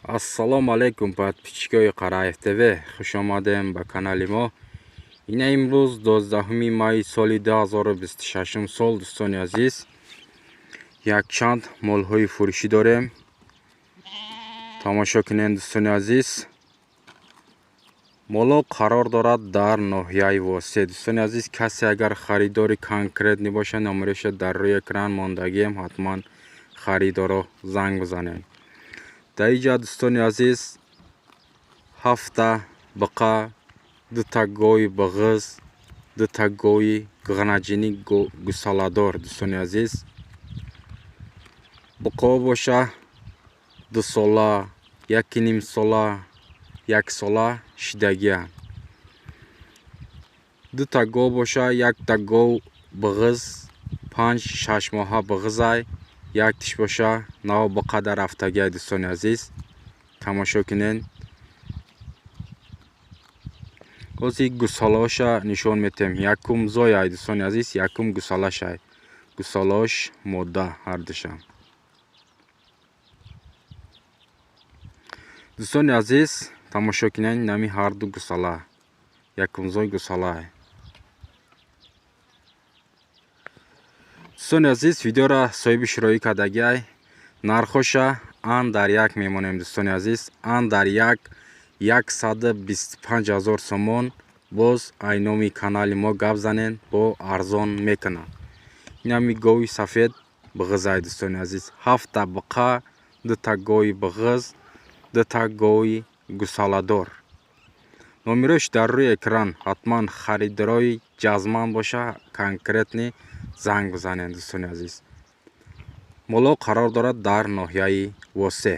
ассалому алайкум подписчикои Қараев ТВ, хуш омадем ба канали мо. Ина имрӯз 12 майи соли 2026 сол. Дӯстони азиз, якчанд молҳои фурӯшӣ дорем. Тамошо кунед дӯстони азиз. Моло қарор дорад дар ноҳияи Восе. Дӯстони азиз, касе агар харидори конкретни бошад, номероша дар рӯи экран мондагием, ҳатман харидоро занг бизанед. Дар инҷа дӯстони азиз, 7 биқа, 2 гои биғиз, 2 гои ғанаҷини гусаладор. Дӯстони азиз, биқо боша 2 сола, 1.5 сола, 1 сола шидагия. 2 го боша 1 го биғиз, 5-6 моҳа биғизай, 1 тиш боша 9 биқа дар ҳафтагия. Дӯстони азиз, тамошо кунед. ҳозир гусалаоша нишон метем. Якум зояй дӯстони азиз, якум гусалашай. Гусалаош модда ҳардуша. Дӯстони азиз, тамошо кунед, нами ҳарду гусала. Якумзой гусалай. дӯстони азиз, видеора соҳиби широӣ кардагиай. Нархоша ан дар як мемонем. Дӯстони азиз, ан дар як 125,000 сомон. Боз айноми канали мо гап занен, бо арзон мекунад. Инами гови сафед биғизай. Дӯстони азиз, 7 биқа, 2 гои биғиз, 2 гои гусаладор. номерош дар рӯи экран. ҳатман харидорои ҷазман боша, конкретни занг бизанед. Дӯстони азиз, моло қарор дорад дар ноҳияи Восе.